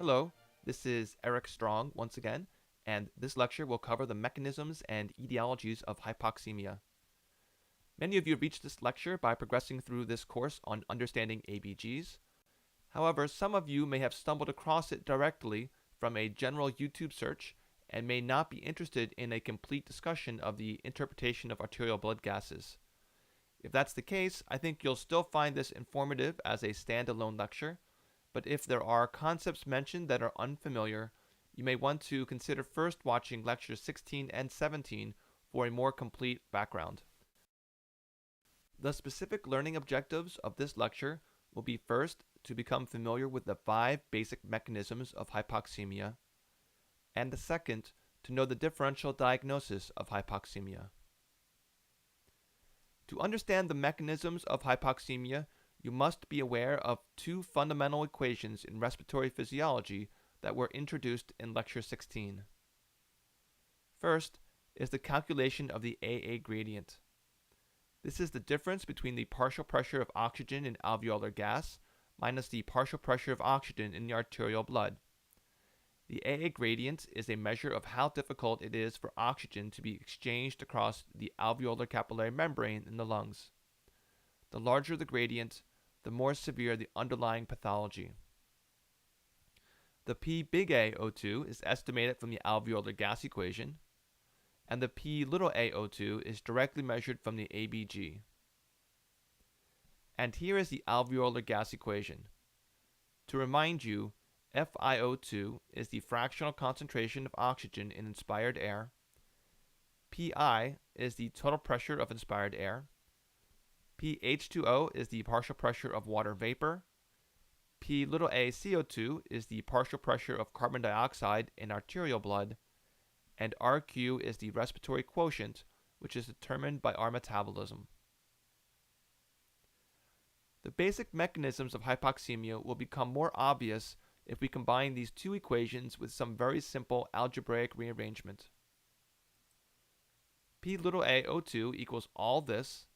Hello, this is Eric Strong once again, and this lecture will cover the mechanisms and etiologies of hypoxemia. Many of you have reached this lecture by progressing through this course on understanding ABGs. However, some of you may have stumbled across it directly from a general YouTube search and may not be interested in a complete discussion of the interpretation of arterial blood gases. If that's the case, I think you'll still find this informative as a standalone lecture, but if there are concepts mentioned that are unfamiliar, you may want to consider first watching lectures 16 and 17 for a more complete background. The specific learning objectives of this lecture will be first to become familiar with the 5 basic mechanisms of hypoxemia, and the second to know the differential diagnosis of hypoxemia. To understand the mechanisms of hypoxemia, you must be aware of 2 fundamental equations in respiratory physiology that were introduced in lecture 16. First is the calculation of the AA gradient. This is the difference between the partial pressure of oxygen in alveolar gas minus the partial pressure of oxygen in the arterial blood. The AA gradient is a measure of how difficult it is for oxygen to be exchanged across the alveolar capillary membrane in the lungs. The larger the gradient, the more severe the underlying pathology. The P big A O2 is estimated from the alveolar gas equation, and the P little a O2 is directly measured from the ABG. And here is the alveolar gas equation. To remind you, FiO2 is the fractional concentration of oxygen in inspired air, Pi is the total pressure of inspired air, pH2O is the partial pressure of water vapor, P little a CO2 is the partial pressure of carbon dioxide in arterial blood, and RQ is the respiratory quotient, which is determined by our metabolism. The basic mechanisms of hypoxemia will become more obvious if we combine these 2 equations with some very simple algebraic rearrangement. P little a O2 equals all this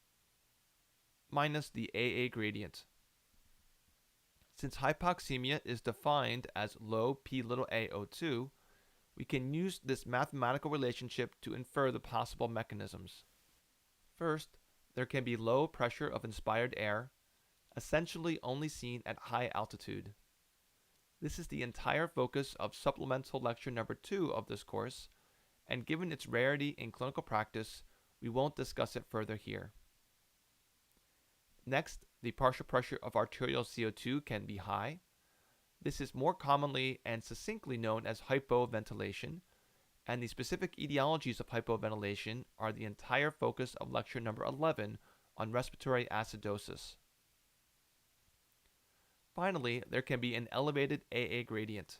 minus the AA gradient. Since hypoxemia is defined as low P little a O2, we can use this mathematical relationship to infer the possible mechanisms. First, there can be low pressure of inspired air, essentially only seen at high altitude. This is the entire focus of supplemental lecture number 2 of this course, and given its rarity in clinical practice, we won't discuss it further here. Next, the partial pressure of arterial CO2 can be high. This is more commonly and succinctly known as hypoventilation, and the specific etiologies of hypoventilation are the entire focus of lecture number 11 on respiratory acidosis. Finally, there can be an elevated AA gradient.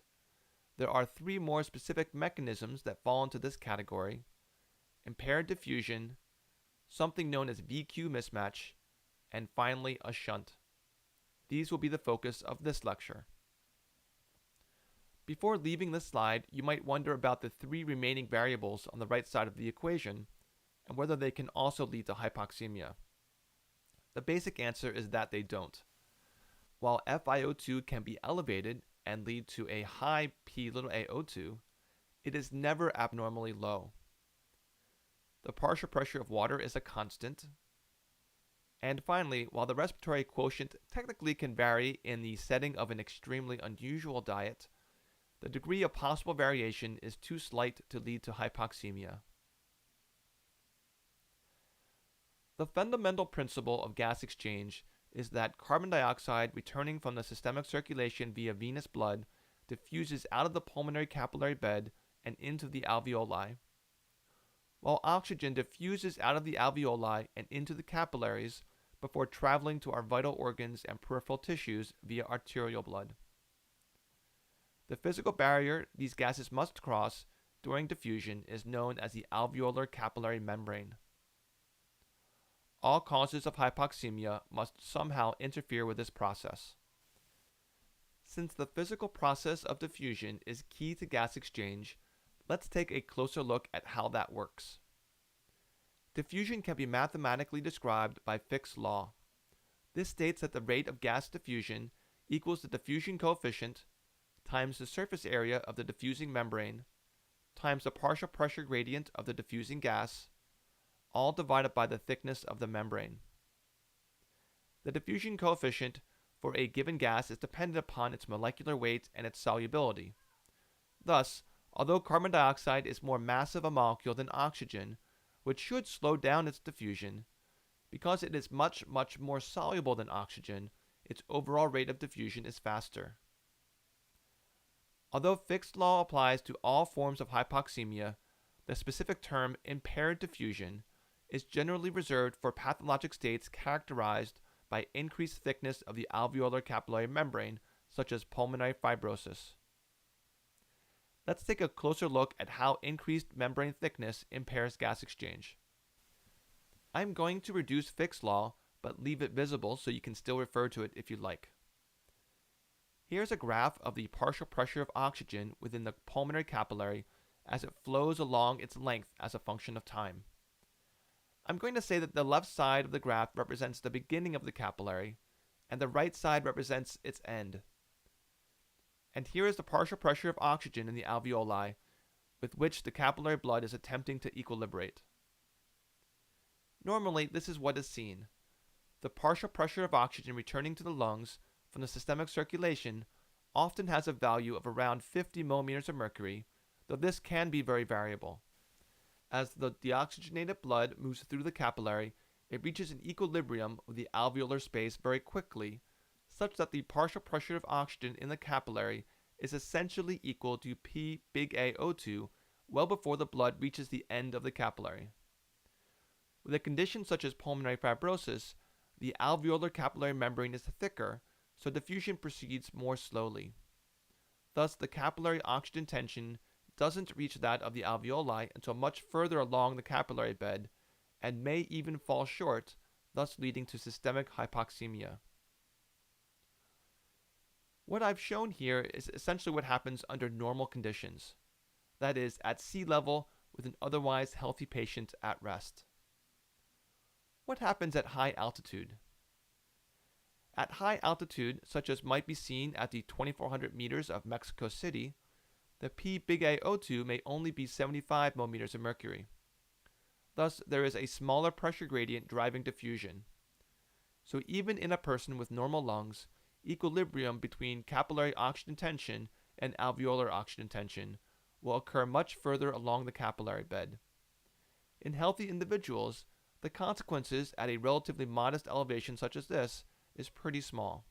There are 3 more specific mechanisms that fall into this category: impaired diffusion, something known as VQ mismatch, and finally a shunt. These will be the focus of this lecture. Before leaving this slide, you might wonder about the 3 remaining variables on the right side of the equation and whether they can also lead to hypoxemia. The basic answer is that they don't. While FiO2 can be elevated and lead to a high P little a O2, it is never abnormally low. The partial pressure of water is a constant. And finally, while the respiratory quotient technically can vary in the setting of an extremely unusual diet, the degree of possible variation is too slight to lead to hypoxemia. The fundamental principle of gas exchange is that carbon dioxide returning from the systemic circulation via venous blood diffuses out of the pulmonary capillary bed and into the alveoli, while oxygen diffuses out of the alveoli and into the capillaries before traveling to our vital organs and peripheral tissues via arterial blood. The physical barrier these gases must cross during diffusion is known as the alveolar capillary membrane. All causes of hypoxemia must somehow interfere with this process. Since the physical process of diffusion is key to gas exchange, let's take a closer look at how that works. Diffusion can be mathematically described by Fick's law. This states that the rate of gas diffusion equals the diffusion coefficient times the surface area of the diffusing membrane times the partial pressure gradient of the diffusing gas, all divided by the thickness of the membrane. The diffusion coefficient for a given gas is dependent upon its molecular weight and its solubility. Thus, although carbon dioxide is more massive a molecule than oxygen, which should slow down its diffusion, because it is much more soluble than oxygen, its overall rate of diffusion is faster. Although Fick's law applies to all forms of hypoxemia, the specific term impaired diffusion is generally reserved for pathologic states characterized by increased thickness of the alveolar capillary membrane, such as pulmonary fibrosis. Let's take a closer look at how increased membrane thickness impairs gas exchange. I'm going to reduce Fick's law, but leave it visible so you can still refer to it if you like. Here's a graph of the partial pressure of oxygen within the pulmonary capillary as it flows along its length as a function of time. I'm going to say that the left side of the graph represents the beginning of the capillary, and the right side represents its end. And here is the partial pressure of oxygen in the alveoli, with which the capillary blood is attempting to equilibrate. Normally, this is what is seen. The partial pressure of oxygen returning to the lungs from the systemic circulation often has a value of around 50 millimeters of mercury, though this can be very variable. As the deoxygenated blood moves through the capillary, it reaches an equilibrium with the alveolar space very quickly, such that the partial pressure of oxygen in the capillary is essentially equal to P big A02 well before the blood reaches the end of the capillary. With a condition such as pulmonary fibrosis, the alveolar capillary membrane is thicker, so diffusion proceeds more slowly. Thus, the capillary oxygen tension doesn't reach that of the alveoli until much further along the capillary bed, and may even fall short, thus leading to systemic hypoxemia. What I've shown here is essentially what happens under normal conditions, that is, at sea level with an otherwise healthy patient at rest. What happens at high altitude? At high altitude, such as might be seen at the 2,400 meters of Mexico City, the P big A02 may only be 75 millimeters of mercury. Thus, there is a smaller pressure gradient driving diffusion. So even in a person with normal lungs, equilibrium between capillary oxygen tension and alveolar oxygen tension will occur much further along the capillary bed. In healthy individuals, the consequences at a relatively modest elevation such as this is pretty small.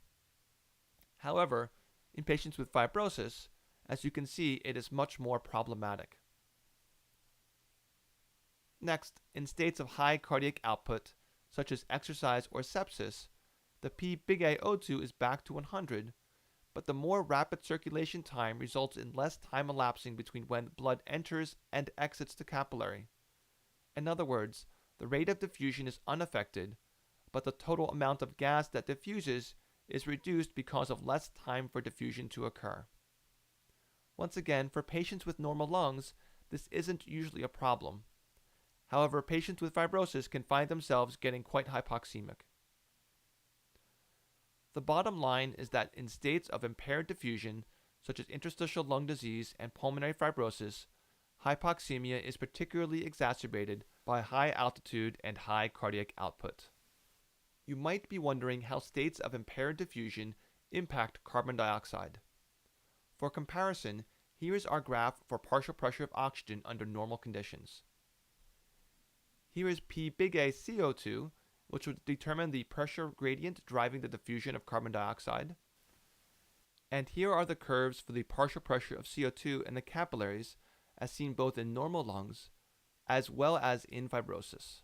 However, in patients with fibrosis, as you can see, it is much more problematic. Next, in states of high cardiac output, such as exercise or sepsis, the P big A02 is back to 100, but the more rapid circulation time results in less time elapsing between when blood enters and exits the capillary. In other words, the rate of diffusion is unaffected, but the total amount of gas that diffuses is reduced because of less time for diffusion to occur. Once again, for patients with normal lungs, this isn't usually a problem. However, patients with fibrosis can find themselves getting quite hypoxemic. The bottom line is that in states of impaired diffusion, such as interstitial lung disease and pulmonary fibrosis, hypoxemia is particularly exacerbated by high altitude and high cardiac output. You might be wondering how states of impaired diffusion impact carbon dioxide. For comparison, here is our graph for partial pressure of oxygen under normal conditions. Here is P big A CO2, which would determine the pressure gradient driving the diffusion of carbon dioxide. And here are the curves for the partial pressure of CO2 in the capillaries, as seen both in normal lungs, as well as in fibrosis.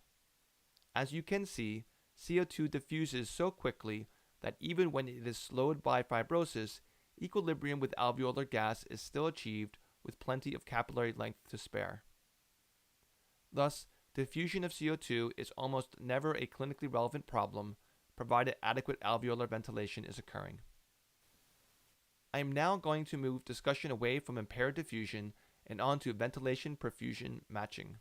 As you can see, CO2 diffuses so quickly that even when it is slowed by fibrosis, equilibrium with alveolar gas is still achieved with plenty of capillary length to spare. Thus, diffusion of CO2 is almost never a clinically relevant problem, provided adequate alveolar ventilation is occurring. I am now going to move discussion away from impaired diffusion and on to ventilation-perfusion matching.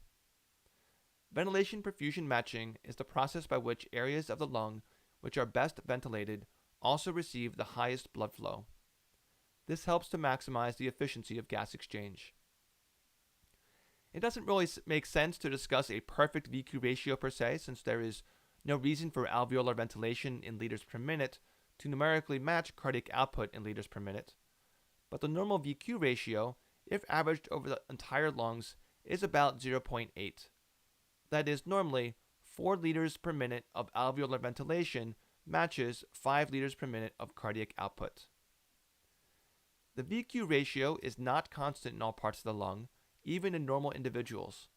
Ventilation-perfusion matching is the process by which areas of the lung which are best ventilated also receive the highest blood flow. This helps to maximize the efficiency of gas exchange. It doesn't really make sense to discuss a perfect VQ ratio per se, since there is no reason for alveolar ventilation in liters per minute to numerically match cardiac output in liters per minute. But the normal VQ ratio, if averaged over the entire lungs, is about 0.8. That is, normally, 4 liters per minute of alveolar ventilation matches 5 liters per minute of cardiac output. The VQ ratio is not constant in all parts of the lung, even in normal individuals.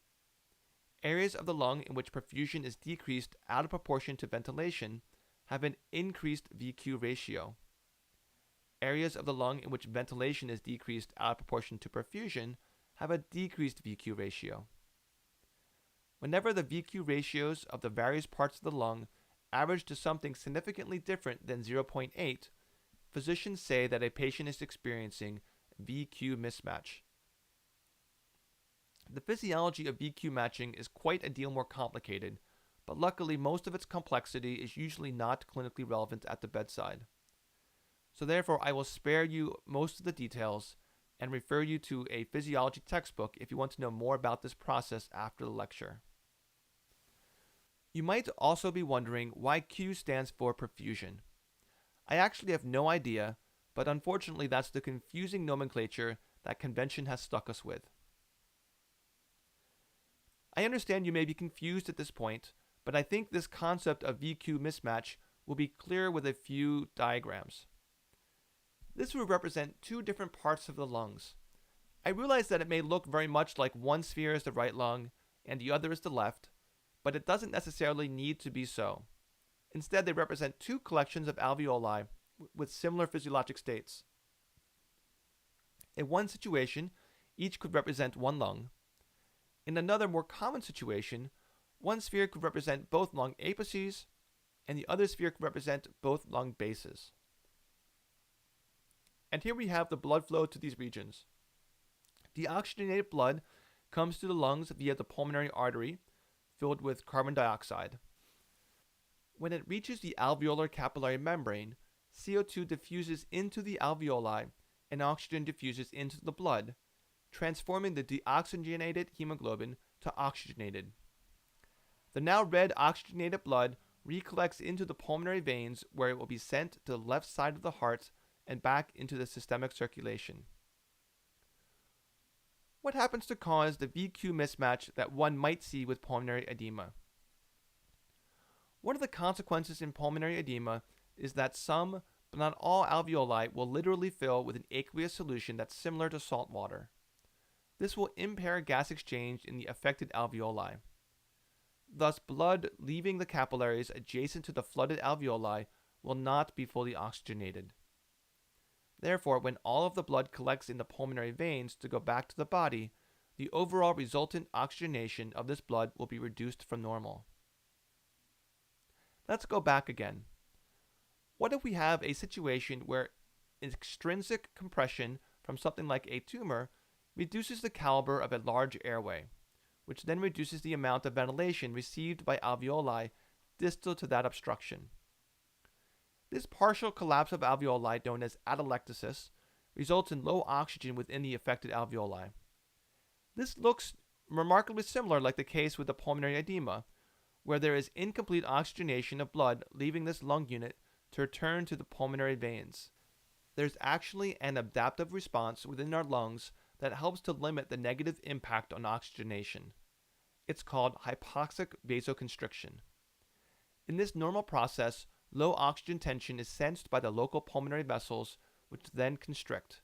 Areas of the lung in which perfusion is decreased out of proportion to ventilation have an increased VQ ratio. Areas of the lung in which ventilation is decreased out of proportion to perfusion have a decreased VQ ratio. Whenever the VQ ratios of the various parts of the lung average to something significantly different than 0.8, physicians say that a patient is experiencing VQ mismatch. The physiology of VQ matching is quite a deal more complicated, but luckily most of its complexity is usually not clinically relevant at the bedside. So therefore, I will spare you most of the details and refer you to a physiology textbook if you want to know more about this process after the lecture. You might also be wondering why Q stands for perfusion. I actually have no idea, but unfortunately that's the confusing nomenclature that convention has stuck us with. I understand you may be confused at this point, but I think this concept of VQ mismatch will be clear with a few diagrams. This will represent two different parts of the lungs. I realize that it may look very much like one sphere is the right lung and the other is the left, but it doesn't necessarily need to be so. Instead, they represent two collections of alveoli with similar physiologic states. In one situation, each could represent one lung. In another more common situation, one sphere could represent both lung apices, and the other sphere could represent both lung bases. And here we have the blood flow to these regions. Deoxygenated blood comes to the lungs via the pulmonary artery, filled with carbon dioxide. When it reaches the alveolar capillary membrane, CO2 diffuses into the alveoli and oxygen diffuses into the blood, transforming the deoxygenated hemoglobin to oxygenated. The now red oxygenated blood recollects into the pulmonary veins, where it will be sent to the left side of the heart and back into the systemic circulation. What happens to cause the VQ mismatch that one might see with pulmonary edema? One of the consequences in pulmonary edema is that some, but not all alveoli will literally fill with an aqueous solution that's similar to salt water. This will impair gas exchange in the affected alveoli. Thus, blood leaving the capillaries adjacent to the flooded alveoli will not be fully oxygenated. Therefore, when all of the blood collects in the pulmonary veins to go back to the body, the overall resultant oxygenation of this blood will be reduced from normal. Let's go back again. What if we have a situation where extrinsic compression from something like a tumor reduces the caliber of a large airway, which then reduces the amount of ventilation received by alveoli distal to that obstruction? This partial collapse of alveoli, known as atelectasis, results in low oxygen within the affected alveoli. This looks remarkably similar like the case with the pulmonary edema, where there is incomplete oxygenation of blood leaving this lung unit to return to the pulmonary veins. There's actually an adaptive response within our lungs that helps to limit the negative impact on oxygenation. It's called hypoxic vasoconstriction. In this normal process, low oxygen tension is sensed by the local pulmonary vessels, which then constrict.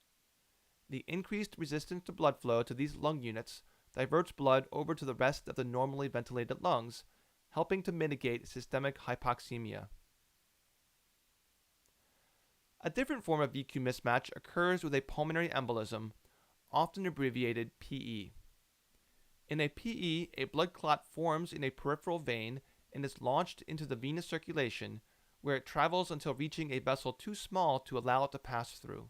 The increased resistance to blood flow to these lung units diverts blood over to the rest of the normally ventilated lungs, helping to mitigate systemic hypoxemia. A different form of VQ mismatch occurs with a pulmonary embolism, often abbreviated PE. In a PE, a blood clot forms in a peripheral vein and is launched into the venous circulation, where it travels until reaching a vessel too small to allow it to pass through.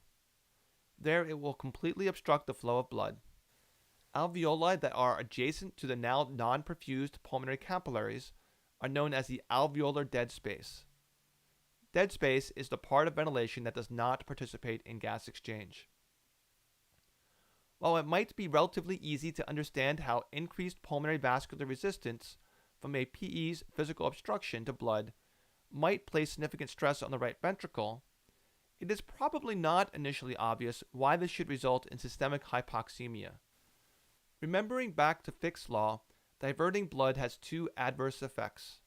There it will completely obstruct the flow of blood. Alveoli that are adjacent to the now non-perfused pulmonary capillaries are known as the alveolar dead space. Dead space is the part of ventilation that does not participate in gas exchange. While it might be relatively easy to understand how increased pulmonary vascular resistance from a PE's physical obstruction to blood might place significant stress on the right ventricle, it is probably not initially obvious why this should result in systemic hypoxemia. Remembering back to Fick's law, diverting blood has two adverse effects.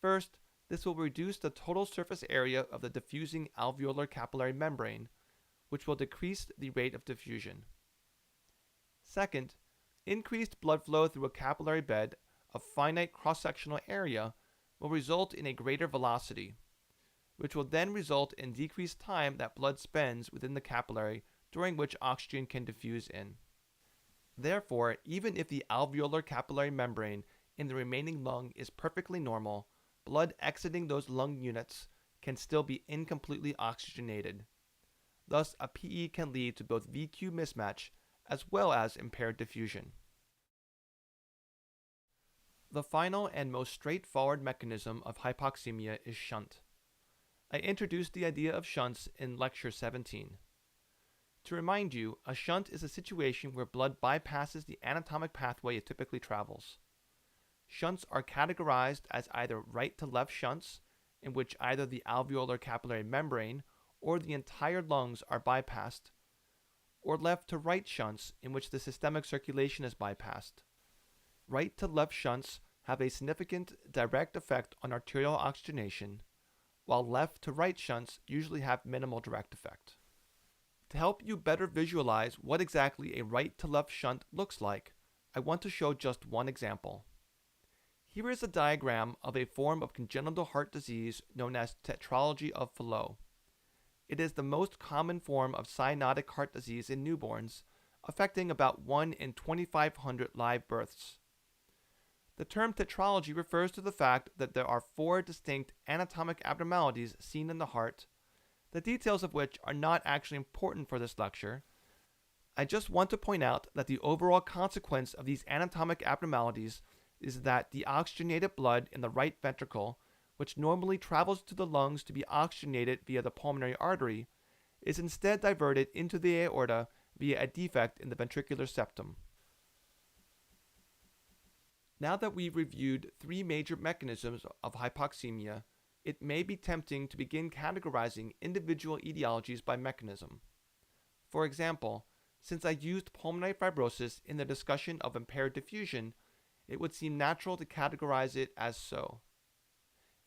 First, this will reduce the total surface area of the diffusing alveolar capillary membrane, which will decrease the rate of diffusion. Second, increased blood flow through a capillary bed of finite cross-sectional area will result in a greater velocity, which will then result in decreased time that blood spends within the capillary during which oxygen can diffuse in. Therefore, even if the alveolar capillary membrane in the remaining lung is perfectly normal, blood exiting those lung units can still be incompletely oxygenated. Thus, a PE can lead to both VQ mismatch as well as impaired diffusion. The final and most straightforward mechanism of hypoxemia is shunt. I introduced the idea of shunts in lecture 17. To remind you, a shunt is a situation where blood bypasses the anatomic pathway it typically travels. Shunts are categorized as either right to left shunts, in which either the alveolar capillary membrane or the entire lungs are bypassed, or left to right shunts, in which the systemic circulation is bypassed. Right to left shunts have a significant direct effect on arterial oxygenation, while left to right shunts usually have minimal direct effect. To help you better visualize what exactly a right to left shunt looks like, I want to show just one example. Here is a diagram of a form of congenital heart disease known as tetralogy of Fallot. It is the most common form of cyanotic heart disease in newborns, affecting about 1 in 2,500 live births. The term tetralogy refers to the fact that there are 4 distinct anatomic abnormalities seen in the heart, the details of which are not actually important for this lecture. I just want to point out that the overall consequence of these anatomic abnormalities is that the oxygenated blood in the right ventricle, which normally travels to the lungs to be oxygenated via the pulmonary artery, is instead diverted into the aorta via a defect in the ventricular septum. Now that we've reviewed 3 major mechanisms of hypoxemia, it may be tempting to begin categorizing individual etiologies by mechanism. For example, since I used pulmonary fibrosis in the discussion of impaired diffusion, it would seem natural to categorize it as so.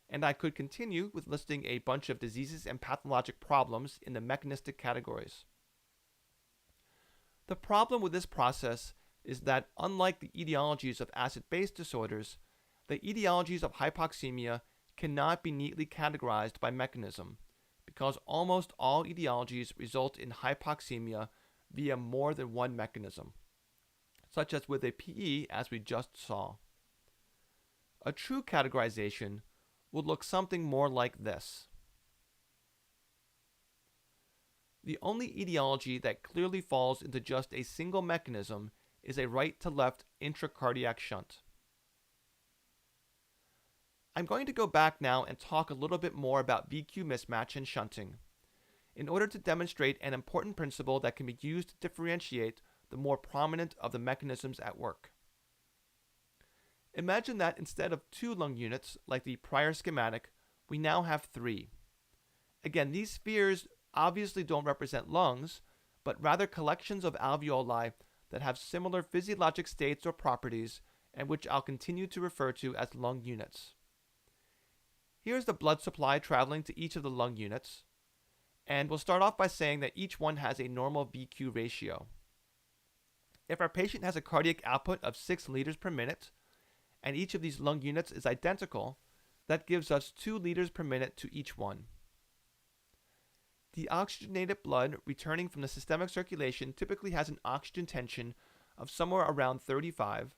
And I could continue with listing a bunch of diseases and pathologic problems in the mechanistic categories. The problem with this process is that, unlike the etiologies of acid-base disorders, the etiologies of hypoxemia cannot be neatly categorized by mechanism, because almost all etiologies result in hypoxemia via more than one mechanism, such as with a PE as we just saw. A true categorization would look something more like this. The only etiology that clearly falls into just a single mechanism is a right-to-left intracardiac shunt. I'm going to go back now and talk a little bit more about VQ mismatch and shunting, in order to demonstrate an important principle that can be used to differentiate the more prominent of the mechanisms at work. Imagine that instead of 2 lung units, like the prior schematic, we now have 3. Again, these spheres obviously don't represent lungs, but rather collections of alveoli that have similar physiologic states or properties, and which I'll continue to refer to as lung units. Here's the blood supply traveling to each of the lung units, and we'll start off by saying that each one has a normal VQ ratio. If our patient has a cardiac output of 6 liters per minute, and each of these lung units is identical, that gives us 2 liters per minute to each one. The oxygenated blood returning from the systemic circulation typically has an oxygen tension of somewhere around 35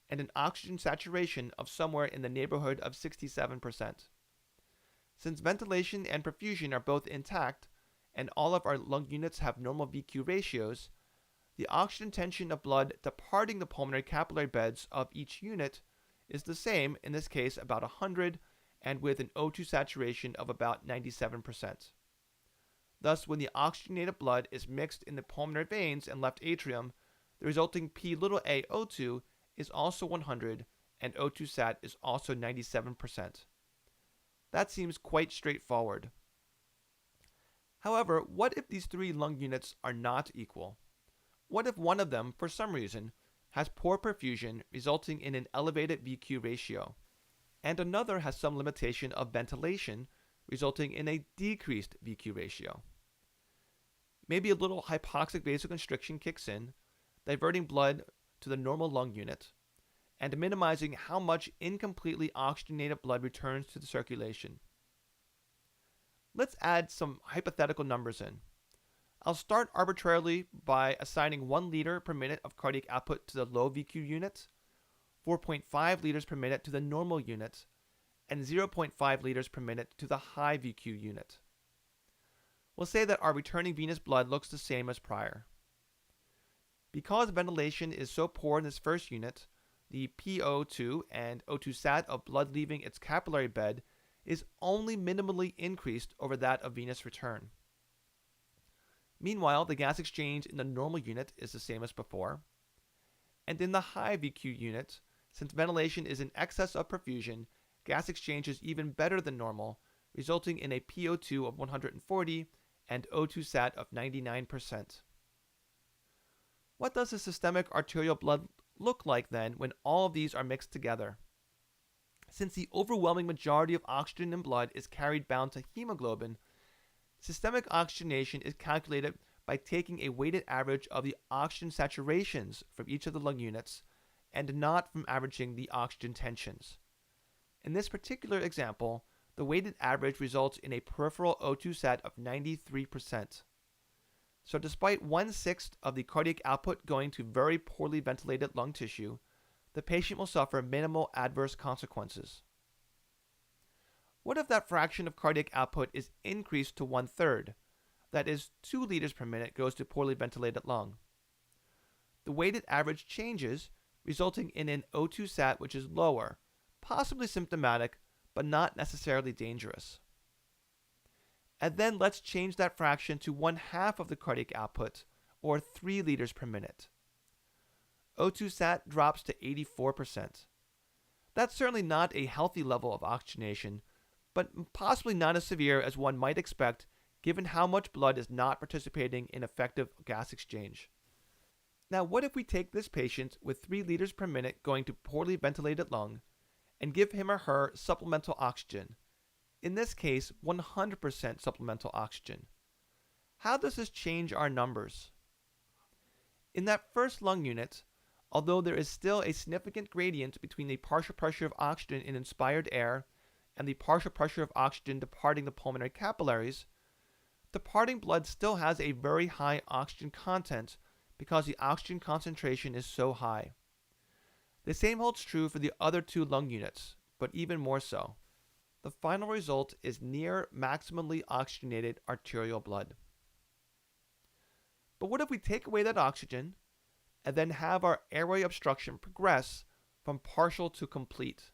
and an oxygen saturation of somewhere in the neighborhood of 67%. Since ventilation and perfusion are both intact and all of our lung units have normal VQ ratios, the oxygen tension of blood departing the pulmonary capillary beds of each unit is the same, in this case about 100, and with an O2 saturation of about 97%. Thus, when the oxygenated blood is mixed in the pulmonary veins and left atrium, the resulting PAO2 is also 100 and O2 sat is also 97%. That seems quite straightforward. However, what if these three lung units are not equal? What if one of them, for some reason, has poor perfusion resulting in an elevated VQ ratio, and another has some limitation of ventilation resulting in a decreased VQ ratio? Maybe a little hypoxic vasoconstriction kicks in, diverting blood to the normal lung unit, and minimizing how much incompletely oxygenated blood returns to the circulation. Let's add some hypothetical numbers in. I'll start arbitrarily by assigning 1 liter per minute of cardiac output to the low VQ unit, 4.5 liters per minute to the normal unit, and 0.5 liters per minute to the high VQ unit. We'll say that our returning venous blood looks the same as prior. Because ventilation is so poor in this first unit, the PO2 and O2 sat of blood leaving its capillary bed is only minimally increased over that of venous return. Meanwhile, the gas exchange in the normal unit is the same as before. And in the high VQ unit, since ventilation is in excess of perfusion, gas exchange is even better than normal, resulting in a PO2 of 140 and O2 sat of 99%. What does the systemic arterial blood look like then when all of these are mixed together? Since the overwhelming majority of oxygen in blood is carried bound to hemoglobin, systemic oxygenation is calculated by taking a weighted average of the oxygen saturations from each of the lung units and not from averaging the oxygen tensions. In this particular example, the weighted average results in a peripheral O2 sat of 93%. So despite 1/6 of the cardiac output going to very poorly ventilated lung tissue, the patient will suffer minimal adverse consequences. What if that fraction of cardiac output is increased to 1/3? That is, 2 liters per minute goes to poorly ventilated lung. The weighted average changes, resulting in an O2 sat which is lower, possibly symptomatic, but not necessarily dangerous. And then let's change that fraction to 1/2 of the cardiac output, or 3 liters per minute. O2 sat drops to 84%. That's certainly not a healthy level of oxygenation, but possibly not as severe as one might expect given how much blood is not participating in effective gas exchange. Now, what if we take this patient with 3 liters per minute going to poorly ventilated lung and give him or her supplemental oxygen? In this case, 100% supplemental oxygen. How does this change our numbers? In that first lung unit, although there is still a significant gradient between the partial pressure of oxygen in inspired air and the partial pressure of oxygen departing the pulmonary capillaries, departing blood still has a very high oxygen content because the oxygen concentration is so high. The same holds true for the other 2 lung units, but even more so. The final result is near maximally oxygenated arterial blood. But what if we take away that oxygen and then have our airway obstruction progress from partial to complete?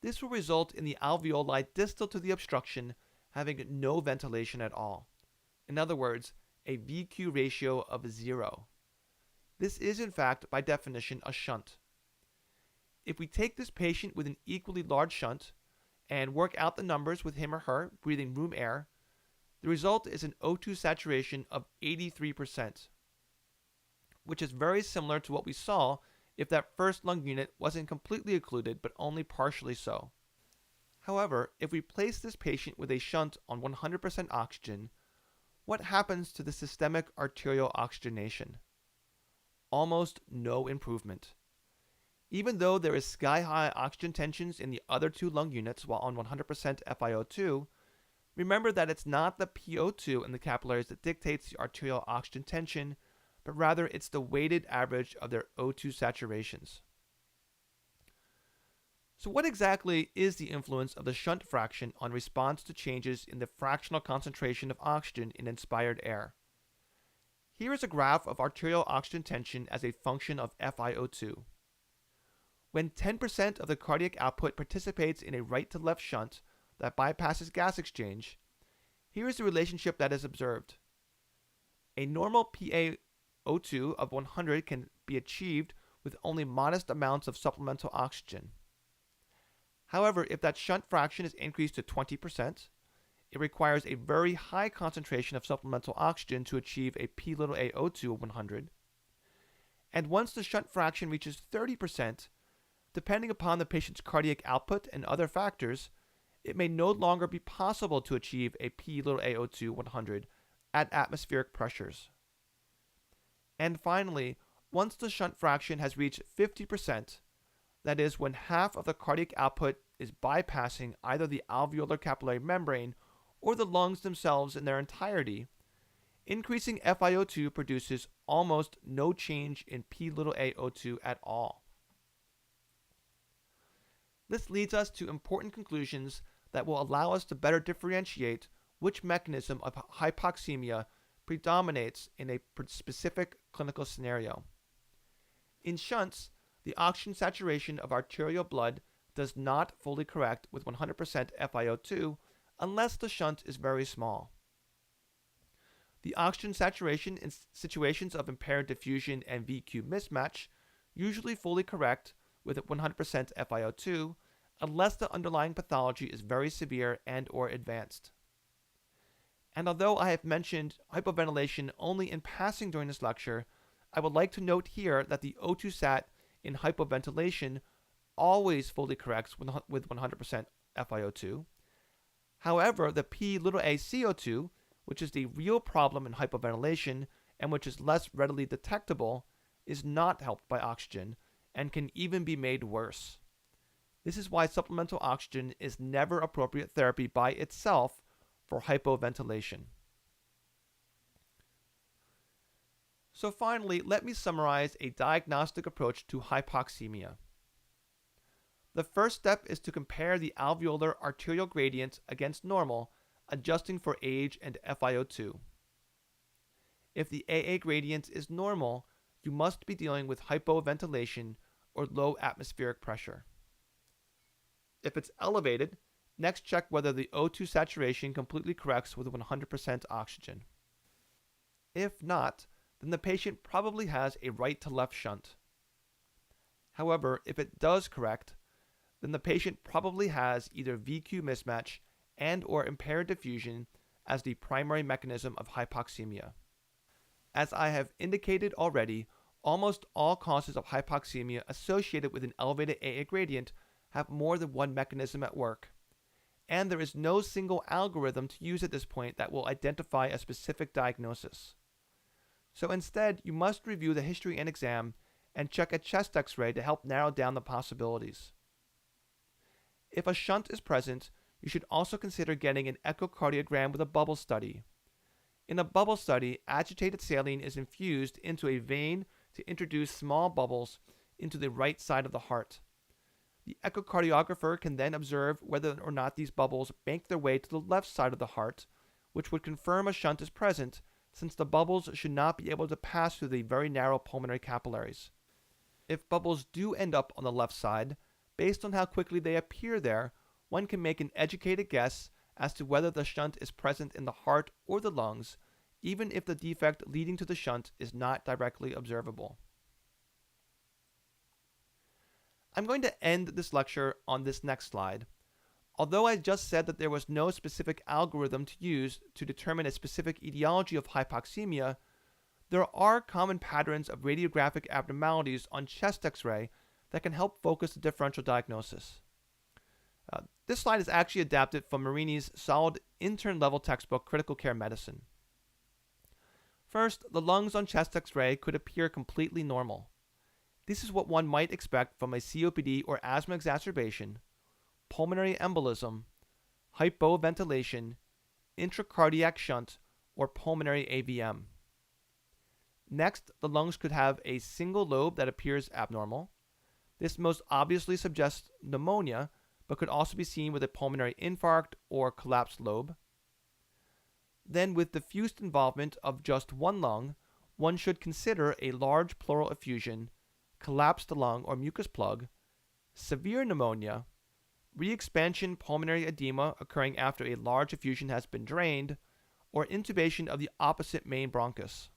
This will result in the alveoli distal to the obstruction having no ventilation at all. In other words, a VQ ratio of 0. This is in fact, by definition, a shunt. If we take this patient with an equally large shunt and work out the numbers with him or her breathing room air, the result is an O2 saturation of 83%, which is very similar to what we saw if that first lung unit wasn't completely occluded but only partially so. However, if we place this patient with a shunt on 100% oxygen, what happens to the systemic arterial oxygenation? Almost no improvement. Even though there is sky-high oxygen tensions in the other 2 lung units while on 100% FiO2, remember that it's not the PO2 in the capillaries that dictates the arterial oxygen tension, but rather it's the weighted average of their O2 saturations. So what exactly is the influence of the shunt fraction on response to changes in the fractional concentration of oxygen in inspired air? Here is a graph of arterial oxygen tension as a function of FiO2. When 10% of the cardiac output participates in a right-to-left shunt that bypasses gas exchange, here is the relationship that is observed. A normal PaO2 of 100 can be achieved with only modest amounts of supplemental oxygen. However, if that shunt fraction is increased to 20%, it requires a very high concentration of supplemental oxygen to achieve a PaO2 of 100. And once the shunt fraction reaches 30%, depending upon the patient's cardiac output and other factors, it may no longer be possible to achieve a PaO2 100 at atmospheric pressures. And finally, once the shunt fraction has reached 50%, that is, when half of the cardiac output is bypassing either the alveolar capillary membrane or the lungs themselves in their entirety, increasing FiO2 produces almost no change in PaO2 at all. This leads us to important conclusions that will allow us to better differentiate which mechanism of hypoxemia predominates in a specific clinical scenario. In shunts, the oxygen saturation of arterial blood does not fully correct with 100% FiO2 unless the shunt is very small. The oxygen saturation in situations of impaired diffusion and VQ mismatch usually fully correct with 100% FiO2 unless the underlying pathology is very severe and or advanced. And although I have mentioned hypoventilation only in passing during this lecture, I would like to note here that the O2 sat in hypoventilation always fully corrects with 100% FiO2. However, the PaCO2, which is the real problem in hypoventilation and which is less readily detectable, is not helped by oxygen and can even be made worse. This is why supplemental oxygen is never appropriate therapy by itself for hypoventilation. So finally, let me summarize a diagnostic approach to hypoxemia. The first step is to compare the alveolar arterial gradient against normal, adjusting for age and FiO2. If the AA gradient is normal, you must be dealing with hypoventilation or low atmospheric pressure. If it's elevated, next check whether the O2 saturation completely corrects with 100% oxygen. If not, then the patient probably has a right-to-left shunt. However, if it does correct, then the patient probably has either VQ mismatch and or impaired diffusion as the primary mechanism of hypoxemia. As I have indicated already, almost all causes of hypoxemia associated with an elevated AA gradient have more than one mechanism at work, and there is no single algorithm to use at this point that will identify a specific diagnosis. So instead, you must review the history and exam and check a chest X-ray to help narrow down the possibilities. If a shunt is present, you should also consider getting an echocardiogram with a bubble study. In a bubble study, agitated saline is infused into a vein to introduce small bubbles into the right side of the heart. The echocardiographer can then observe whether or not these bubbles make their way to the left side of the heart, which would confirm a shunt is present, since the bubbles should not be able to pass through the very narrow pulmonary capillaries. If bubbles do end up on the left side, based on how quickly they appear there, one can make an educated guess as to whether the shunt is present in the heart or the lungs, even if the defect leading to the shunt is not directly observable. I'm going to end this lecture on this next slide. Although I just said that there was no specific algorithm to use to determine a specific etiology of hypoxemia, there are common patterns of radiographic abnormalities on chest X-ray that can help focus the differential diagnosis. This slide is actually adapted from Marini's solid intern-level textbook, Critical Care Medicine. First, the lungs on chest X-ray could appear completely normal. This is what one might expect from a COPD or asthma exacerbation, pulmonary embolism, hypoventilation, intracardiac shunt, or pulmonary AVM. Next, the lungs could have a single lobe that appears abnormal. This most obviously suggests pneumonia, but could also be seen with a pulmonary infarct or collapsed lobe. Then, with diffuse involvement of just one lung, one should consider a large pleural effusion, collapsed lung or mucus plug, severe pneumonia, re-expansion pulmonary edema occurring after a large effusion has been drained, or intubation of the opposite main bronchus.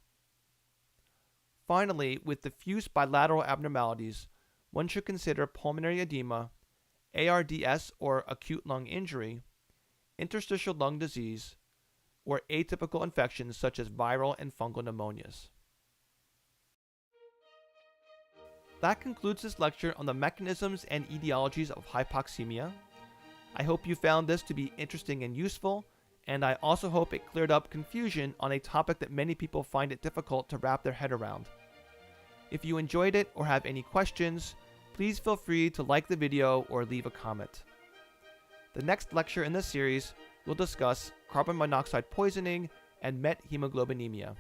Finally, with diffuse bilateral abnormalities, one should consider pulmonary edema, ARDS or acute lung injury, interstitial lung disease, or atypical infections such as viral and fungal pneumonias. That concludes this lecture on the mechanisms and etiologies of hypoxemia. I hope you found this to be interesting and useful, and I also hope it cleared up confusion on a topic that many people find it difficult to wrap their head around. If you enjoyed it or have any questions, please feel free to like the video or leave a comment. The next lecture in this series will discuss carbon monoxide poisoning and methemoglobinemia.